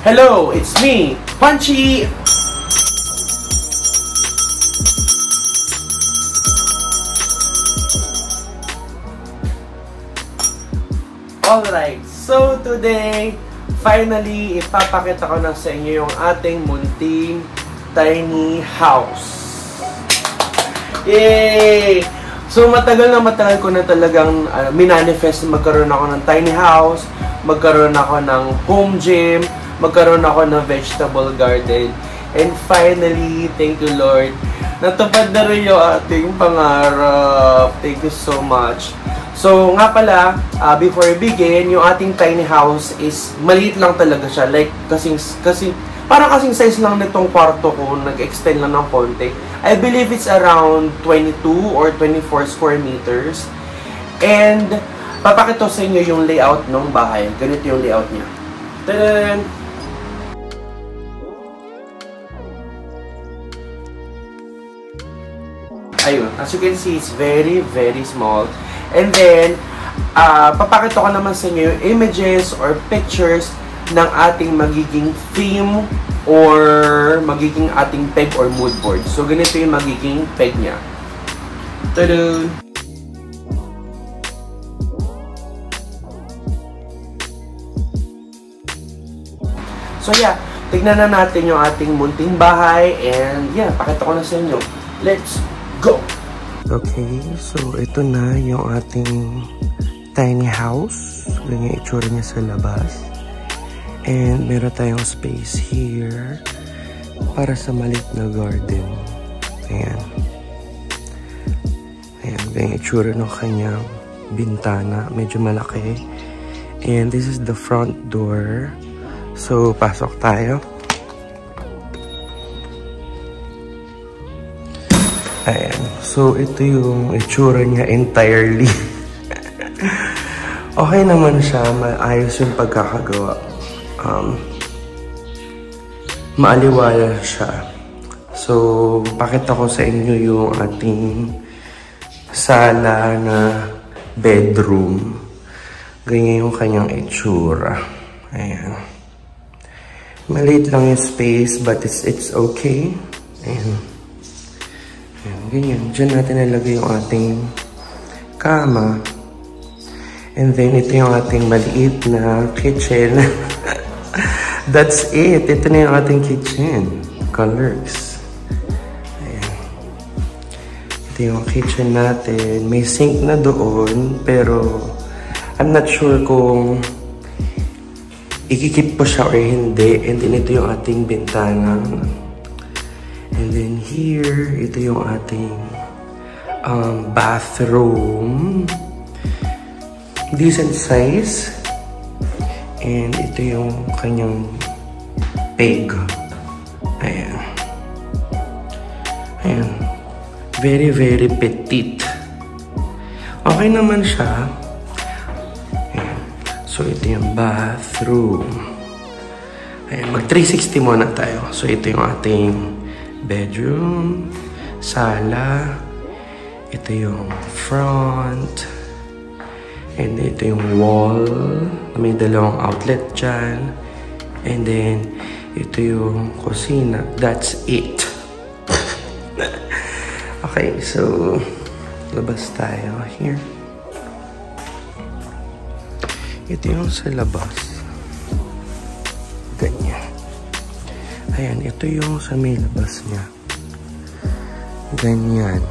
Hello, it's me, Punchy! Alright, so today, finally, ipapakita ko na sa inyo yung ating munting tiny house. Yay! So matagal ko na talagang minanifest na magkaroon ako ng tiny house, magkaroon ako ng home gym, magkaroon ako ng vegetable garden. And finally, thank you Lord, natupad na rin yung ating pangarap. Thank you so much. So nga pala, before we begin, yung ating tiny house is maliit lang talaga siya. Like, parang kasing size lang nitong kwarto ko, nag-extend lang ng konti. I believe it's around 22 or 24 square meters. And papakita sa inyo yung layout ng bahay. Ganito yung layout niya. Tadaan! Ayun, as you can see, it's very, very small. And then, papakita ko naman sa inyo yung images or pictures ng ating magiging theme or magiging ating peg or mood board. So, ganito yung magiging peg niya. Tadaan! So, yeah, tignan na natin yung ating munting bahay. And, yeah, pakita ko na sa inyo. Let's go! Okay, so ito na yung ating tiny house. Ganyan yung itsura niya sa labas. And meron tayong space here para sa maliit na garden. Ayan. Ayan, ganyan yung itsura ng kanyang bintana. Medyo malaki. And this is the front door. So, pasok tayo. Ayan. So, ito yung itsura niya entirely. Okay naman siya. Maayos yung pagkakagawa. Maaliwala siya. So, pakita ko sa inyo yung ating sala na bedroom. Ganyan yung kanyang itsura. Ayan. Maliit lang yung space, but it's okay. Ayan. Ayan, ganyan. Diyan natin nalagay yung ating kama. And then, ito yung ating maliit na kitchen. That's it. Ito na yung ating kitchen. Colors. Ayan. Ito yung kitchen natin. May sink na doon, pero I'm not sure kung ikikip po siya or hindi. And then, ito yung ating bintana. And then here, ito yung ating bathroom. Decent size. And ito yung kanyang peg. Ayan. Ayan. Very, very petite. Okay naman siya. Ayan. So, ito yung bathroom. Ayan. Mag 360 muna tayo. So, ito yung ating bedroom, sala, ito yung front, and ito yung wall, may dalawang outlet dyan, and then ito yung kusina. That's it. Okay, so labas tayo here. Ito yung sa labas. Ganyan. Ayan, ito yung sa may labas niya. Ganyan.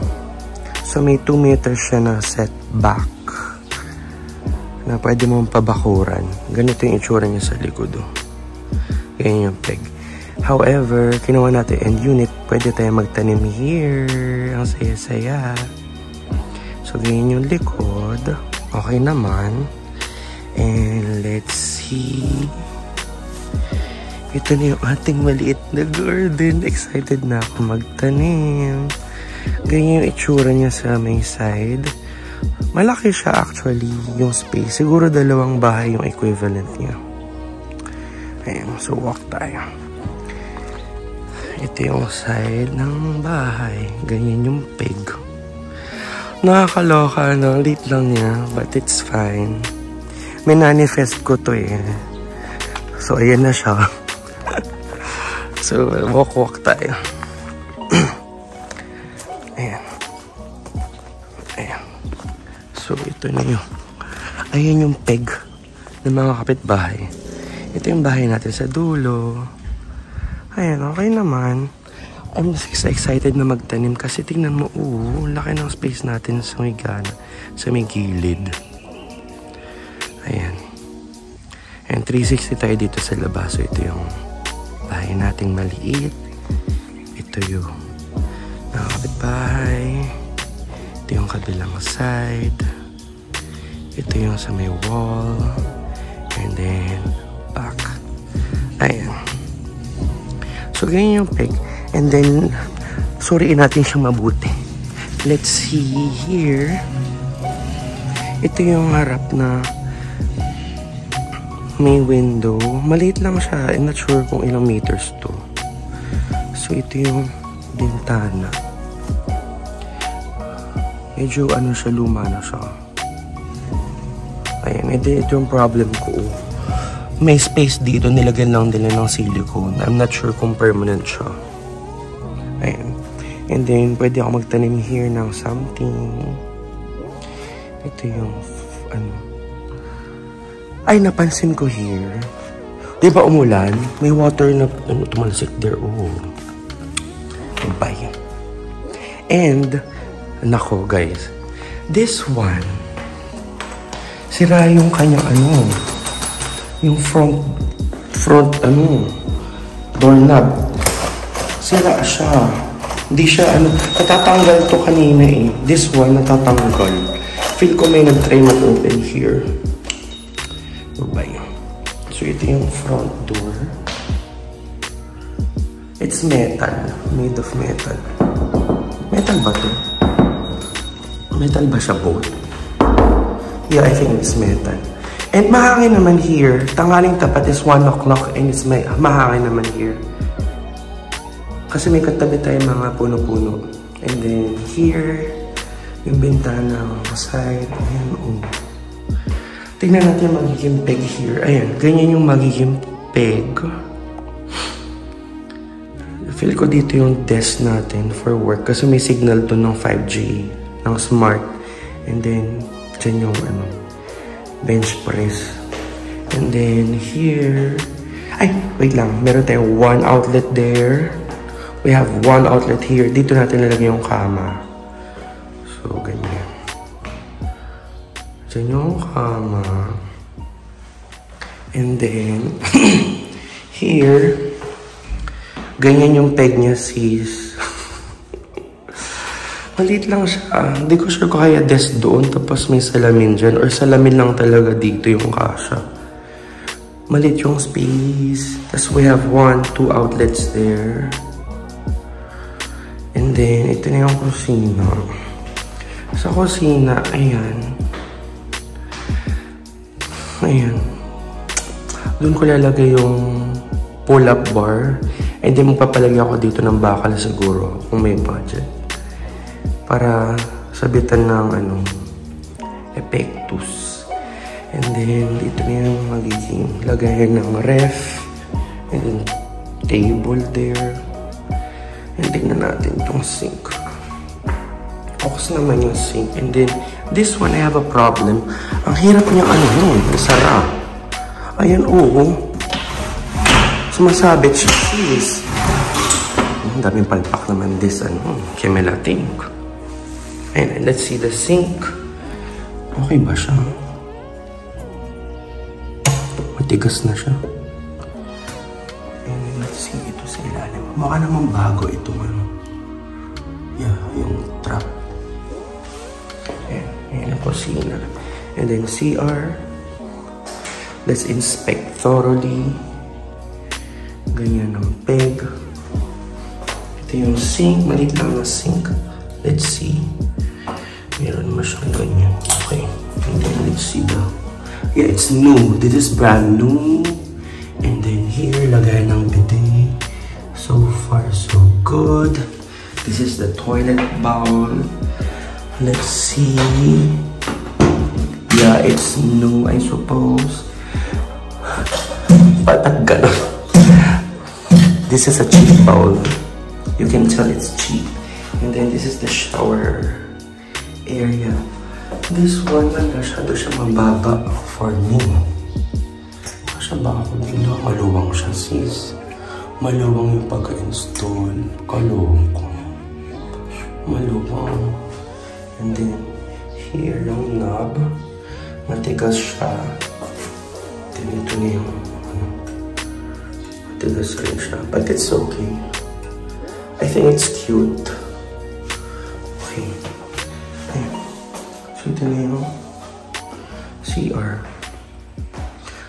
So, may 2 meters siya na setback na pwede mong pabakuran. Ganito yung itsura niya sa likod. Ganyan yung peg. However, kinuha natin end unit. Pwede tayo magtanim here. Ang saya-saya. So, ganyan yung likod. Okay naman. And let's see. Ito na yung ating maliit na garden. Excited na ako magtanim. Ganyan yung itsura niya sa may side. Malaki siya actually yung space. Siguro 2 bahay yung equivalent niya. Ayan, so walk tayo. Ito yung side ng bahay. Ganyan yung peg. Nakakaloka, no? Late lang niya, but it's fine. May manifest ko to eh. So, ayan na siya. So, walk tayo. Ayan. Ayan. So, ito na yung... Ayan yung peg ng mga kapitbahay. Ito yung bahay natin sa dulo. Ayan, okay naman. I'm just excited na magtanim kasi tingnan mo, laki ng space natin sa may gana, sa may gilid. Ayan. And 360 tayo dito sa labas. So, ito yung bahay nating maliit. Ito yung kapitbahay. Ito yung kabilang side. Ito yung sa may wall. And then, back. Ayan. So, ganyan yung peg. And then, suriin natin siyang mabuti. Let's see here. Ito yung harap na may window. Maliit lang siya. I'm not sure kung ilang meters to. So, ito yung bintana. Medyo ano siya, luma na siya. Ayan, ito yung problem ko. May space dito, nilagyan lang nila ng silicone. I'm not sure kung permanent siya. Ayan. And then, pwede ako magtanim here ng something. Ito yung, Ay, napansin ko here. Di ba umulan? May water na, tumalsik there. Bye. And, nako guys. This one, sira yung kanyang yung front doorknob. Sira siya. Hindi siya natatanggal to kanina eh. This one natatanggal. Feel ko may nag-try mag-open here. Bye. So ito yung front door. It's metal. Made of metal. Metal ba to? Metal ba siya both? Yeah, I think it's metal. And mahangin naman here. Tanghaling tapat is 1 o'clock and it's mahangin naman here. Kasi may katabi tayong mga puno-puno. And then here, yung bintana side. Ayan, tingnan natin yung magiging peg here. Ayan, ganyan yung magiging peg. Feel ko dito yung desk natin for work. Kasi may signal to ng 5G, ng smart. And then, dyan yung bench press. And then here, ay, wait lang. Meron tayong 1 outlet there. We have 1 outlet here. Dito natin nalagay yung kama. So, ganyan. Dyan yung kama. And then, here, ganyan yung peg niya, sis. Maliit lang siya. Hindi ko sure ko kaya desk doon tapos may salamin dyan or salamin lang talaga dito yung kasha. Maliit yung space. Tapos we have 1, 2 outlets there. And then, ito na yung kusina. Sa kusina, ayan. Ayan. Doon ko lalagay yung pull-up bar. And then, magpapalagay ako dito ng bakal siguro kung may budget. Para sabitan ng epektus. And then, dito na yung magiging lagayan ng ref. And then, table there. And tignan natin itong sink. Focus naman yung sink. And then, this one, I have a problem. Ang hirap niyang sarap. Ayan, sumasabit siya. Please. Ang daming palpak naman this, Kemelating. And let's see the sink. Okay ba siya? Matigas na siya. And let's see ito sa ilalim. Mukha naman bago ito, Yeah, yung trap. Ayan ang kusina. And then CR. Let's inspect thoroughly. Ganyan ang peg. Ito yung sink. Maliit lang na sink. Let's see. Meron naman siyang ganyan. Okay. And then let's see the... Yeah, it's new. This is brand new. And then here, lagay ng bidet. So far, so good. This is the toilet bowl. Let's see. Yeah, it's new, I suppose. Ba't gano'n? This is a cheap bowl. You can tell it's cheap. And then this is the shower area. This one, masyado siya mababa for me. Kasi baka bigla maluwang siya, sis. Maluwang yung pagka-install. Kalawang ko. Maluwang. And then, here yung knob. Matigas siya. Ito na yung matigas rin siya. But it's okay. I think it's cute. Okay. Ayan. So ito na yung CR.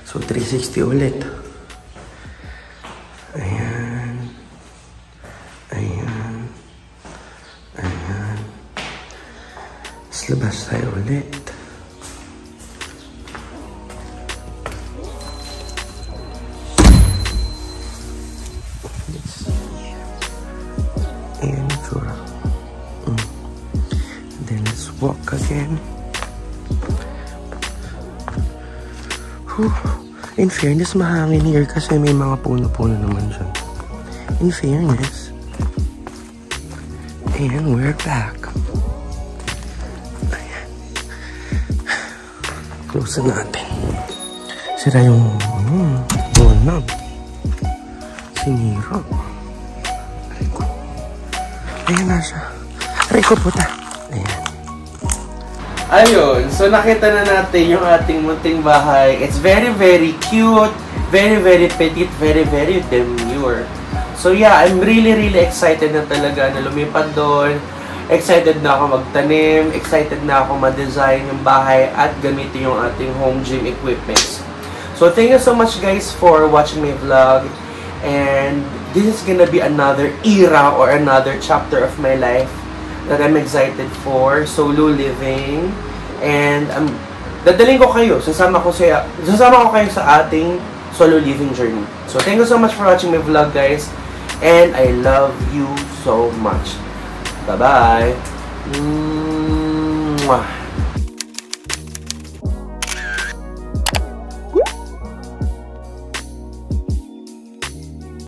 So 360 ulit. Ayan. Ayan. Ayan. Tapos labas tayo ulit. Ayan, itsura. And then let's walk again. Whew. In fairness, mahangin here kasi may mga puno-puno naman siya. In fairness. And we're back. Ayan. Close na natin. Sira yung doorknob. Sinira. Ayan na siya. Aray ko puta. Ayan. Ayun. So, nakita na natin yung ating munting bahay. It's very, very cute. Very, very petite. Very, very demure. So, yeah. I'm really, really excited na talaga na lumipad doon. Excited na ako magtanim. Excited na ako ma-design yung bahay at gamitin yung ating home gym equipments. So, thank you so much guys for watching my vlog. And this is gonna be another era or another chapter of my life that I'm excited for. Solo living. And dadaling ko kayo. Sasama ko kayo sa ating solo living journey. So thank you so much for watching my vlog guys. And I love you so much. Bye-bye.